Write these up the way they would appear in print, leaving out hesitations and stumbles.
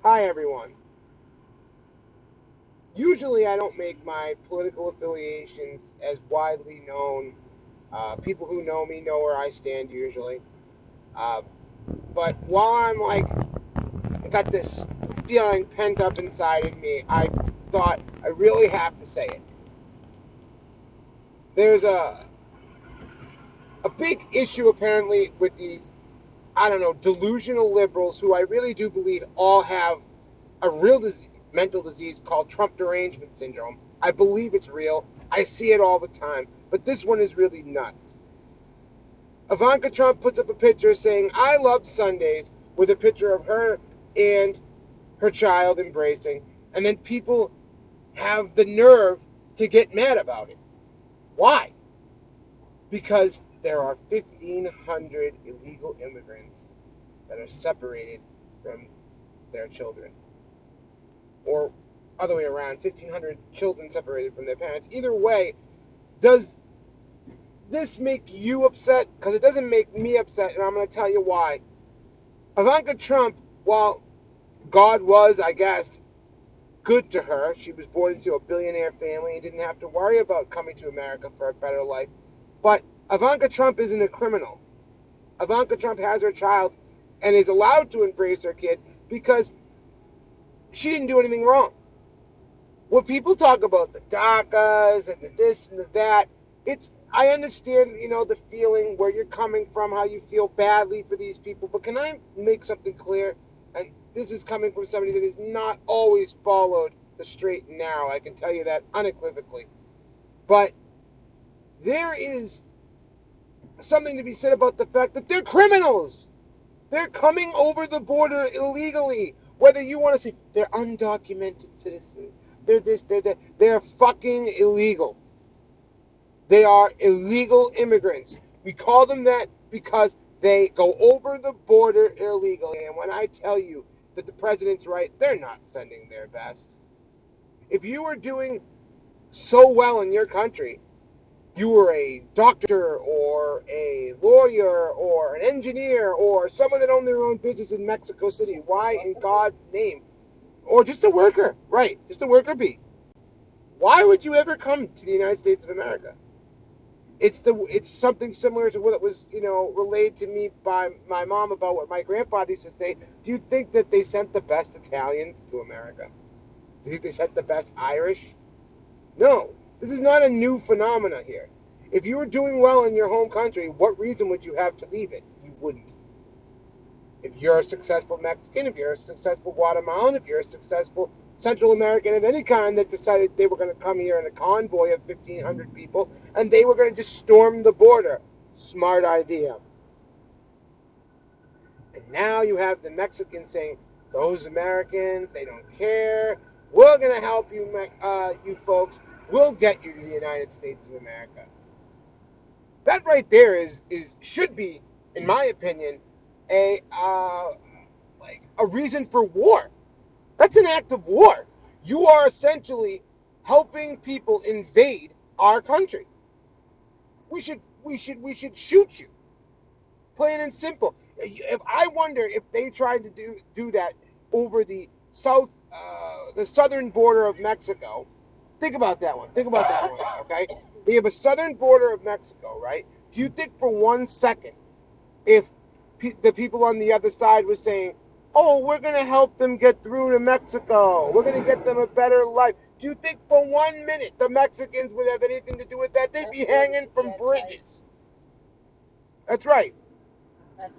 Hi, everyone. Usually, I don't make my political affiliations as widely known. People who know me know where I stand usually. Uh, but while I got this feeling pent up inside of me, I thought I really have to say it. There's a big issue apparently with these, I don't know, delusional liberals who I really do believe all have a real mental disease called Trump derangement syndrome. I believe it's real. I see it all the time. But this one is really nuts. Ivanka Trump puts up a picture saying, "I love Sundays," with a picture of her and her child embracing. And then people have the nerve to get mad about it. Why? Because there are 1,500 illegal immigrants that are separated from their children. Or other way around, 1,500 children separated from their parents. Either way, does this make you upset? Because it doesn't make me upset, and I'm going to tell you why. Ivanka Trump, while God was, I guess, good to her, she was born into a billionaire family and didn't have to worry about coming to America for a better life. But Ivanka Trump isn't a criminal. Ivanka Trump has her child and is allowed to embrace her kid because she didn't do anything wrong. When people talk about the DACAs and the this and the that, I understand, the feeling where you're coming from, how you feel badly for these people. But can I make something clear? And this is coming from somebody that has not always followed the straight and narrow. I can tell you that unequivocally. But there is something to be said about the fact that they're criminals. They're coming over the border illegally. Whether you want to say they're undocumented citizens, they're this, they're that, they're fucking illegal. They are illegal immigrants. We call them that because they go over the border illegally. And when I tell you that the president's right, they're not sending their best. If you were doing so well in your country, you were a doctor or a lawyer or an engineer or someone that owned their own business in Mexico City, why in God's name? Or just a worker, right? Just a worker bee. Why would you ever come to the United States of America? It's something similar to what was relayed to me by my mom about what my grandfather used to say. Do you think that they sent the best Italians to America? Do you think they sent the best Irish? No, this is not a new phenomena here. If you were doing well in your home country, what reason would you have to leave it? You wouldn't. If you're a successful Mexican, if you're a successful Guatemalan, if you're a successful Central American of any kind that decided they were going to come here in a convoy of 1,500 people and they were going to just storm the border, smart idea. And now you have the Mexicans saying, those Americans, they don't care. We're going to help you, you folks. We'll get you to the United States of America. That right there should be, in my opinion, a a reason for war. That's an act of war. You are essentially helping people invade our country. We should shoot you. Plain and simple. If I wonder if they tried to do that over the southern border of Mexico. Think about that one. Think about that one. Okay, we have a southern border of Mexico, right? Do you think for 1 second, if the people on the other side were saying, "Oh, we're going to help them get through to Mexico. We're going to get them a better life." Do you think for 1 minute the Mexicans would have anything to do with that? They'd be hanging from bridges. That's right. Of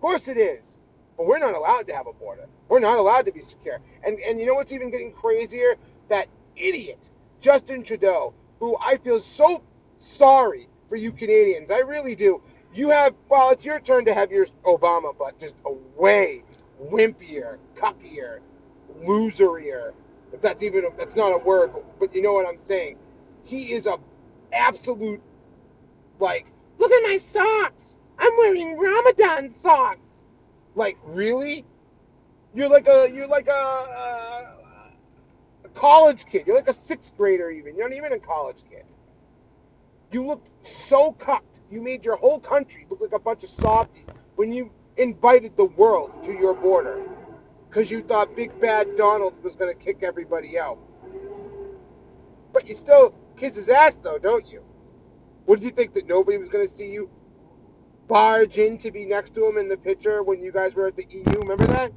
course it is. But we're not allowed to have a border. We're not allowed to be secure. And you know what's even getting crazier? That idiot, Justin Trudeau, who I feel so sorry for you Canadians. I really do. Well, it's your turn to have your Obama, but just a way wimpier, cuckier, loserier. If that's not a word, but you know what I'm saying. He is a absolute, like, look at my socks. I'm wearing Ramadan socks. Like, really? You're like a college kid. You're like a sixth grader even. You're not even a college kid. You looked so cucked. You made your whole country look like a bunch of softies when you invited the world to your border. because you thought Big Bad Donald was going to kick everybody out. But you still kiss his ass, though, don't you? What did you think, that nobody was going to see you barge in to be next to him in the picture when you guys were at the EU? Remember that?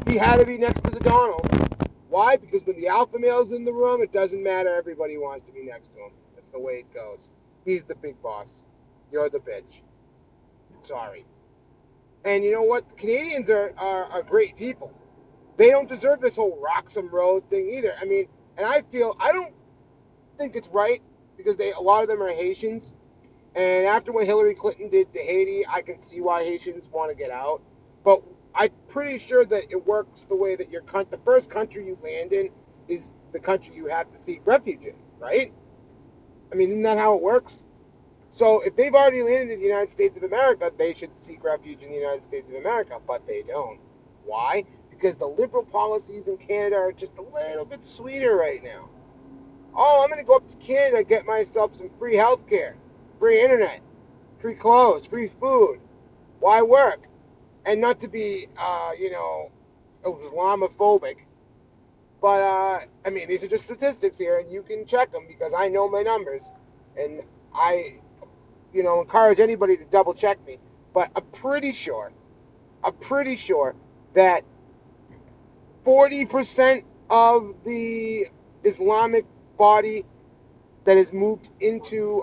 He had to be next to the Donald. Why? Because when the alpha male's in the room, it doesn't matter. Everybody wants to be next to him. That's the way it goes. He's the big boss. You're the bitch. Sorry. And you know what? Canadians are great people. They don't deserve this whole Roxham Road thing either. I mean, and I don't think it's right, because a lot of them are Haitians. And after what Hillary Clinton did to Haiti, I can see why Haitians want to get out. But I'm pretty sure that it works the way that the first country you land in is the country you have to seek refuge in, right? I mean, isn't that how it works? So if they've already landed in the United States of America, they should seek refuge in the United States of America, but they don't. Why? Because the liberal policies in Canada are just a little bit sweeter right now. Oh, I'm going to go up to Canada and get myself some free health care, free internet, free clothes, free food. Why work? And not to be, Islamophobic, but, I mean, these are just statistics here, and you can check them because I know my numbers, and I, encourage anybody to double check me. But I'm pretty sure that 40% of the Islamic body that has moved into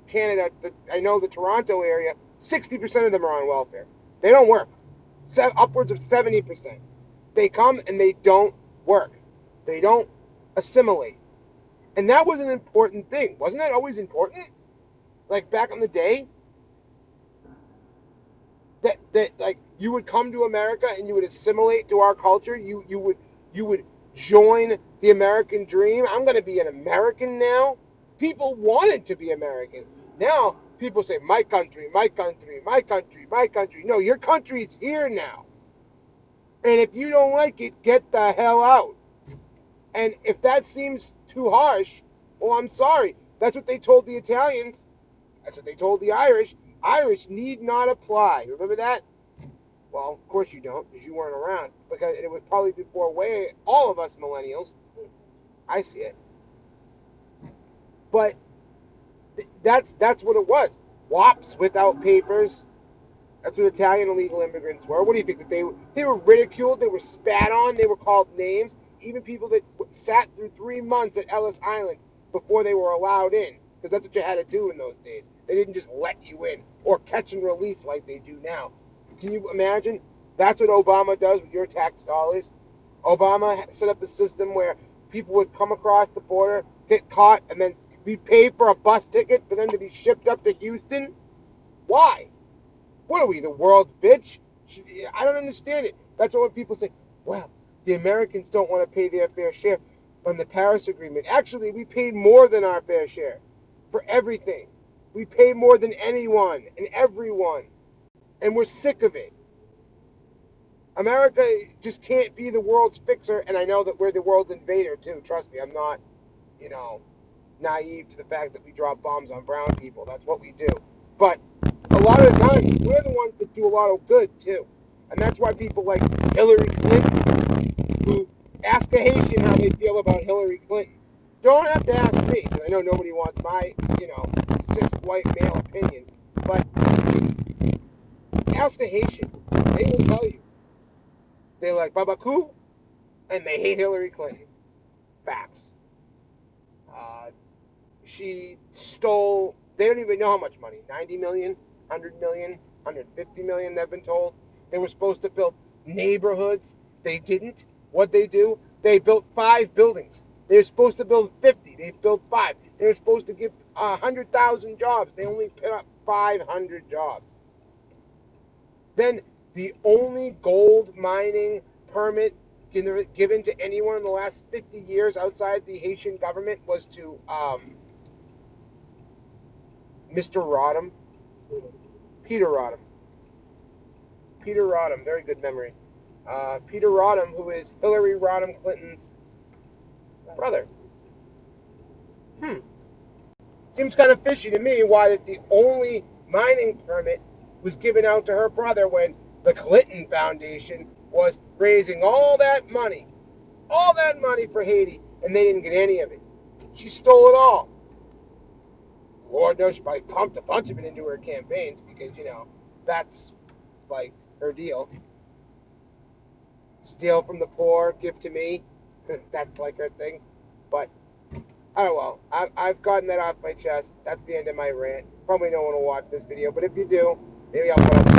Canada, I know the Toronto area, 60% of them are on welfare. They don't work. Upwards of 70%. They come and they don't work. They don't assimilate. And that was an important thing. Wasn't that always important? Like back in the day? That like you would come to America and you would assimilate to our culture. You would join the American dream. I'm going to be an American now. People wanted to be American. Now people say, my country, my country, my country, my country. No, your country's here now. And if you don't like it, get the hell out. And if that seems too harsh, well, I'm sorry. That's what they told the Italians. That's what they told the Irish. Irish need not apply. Remember that? Well, of course you don't, because you weren't around. Because it was probably before all of us millennials. I see it. But that's what it was. WAPs without papers. That's what Italian illegal immigrants were. What do you think? That they were ridiculed, they were spat on, they were called names. Even people that sat through 3 months at Ellis Island before they were allowed in. Because that's what you had to do in those days. They didn't just let you in or catch and release like they do now. Can you imagine? That's what Obama does with your tax dollars. Obama set up a system where people would come across the border, get caught, and then be paid for a bus ticket for them to be shipped up to Houston. Why? What are we, the world's bitch? I don't understand it. That's what people say. Well, the Americans don't want to pay their fair share on the Paris Agreement. Actually, we paid more than our fair share for everything. We pay more than anyone and everyone. And we're sick of it. America just can't be the world's fixer, and I know that we're the world's invader too. Trust me, I'm not, naive to the fact that we drop bombs on brown people. That's what we do. But a lot of the time, we're the ones that do a lot of good too. And that's why people like Hillary Clinton, who ask a Haitian how they feel about Hillary Clinton. Don't have to ask me, because I know nobody wants my, cis white male opinion. But ask a Haitian. They will tell you. They like Babaku, and they hate Hillary Clinton. Facts. She stole, they don't even know how much money, 90 million, 100 million, 150 million, they've been told. They were supposed to build neighborhoods. They didn't. What'd they do? They built 5 buildings. They were supposed to build 50. They built 5. They were supposed to give 100,000 jobs. They only put up 500 jobs. Then the only gold mining permit given to anyone in the last 50 years outside the Haitian government was to Mr. Rodham. Peter Rodham. Peter Rodham, very good memory. Peter Rodham, who is Hillary Rodham Clinton's brother. Seems kind of fishy to me why that the only mining permit was given out to her brother when the Clinton Foundation was raising all that money for Haiti, and they didn't get any of it. She stole it all. Lord knows she probably pumped a bunch of it into her campaigns because, that's like her deal. Steal from the poor, give to me. That's like her thing. But, oh well, I've gotten that off my chest. That's the end of my rant. Probably no one will watch this video, but if you do, maybe I'll put up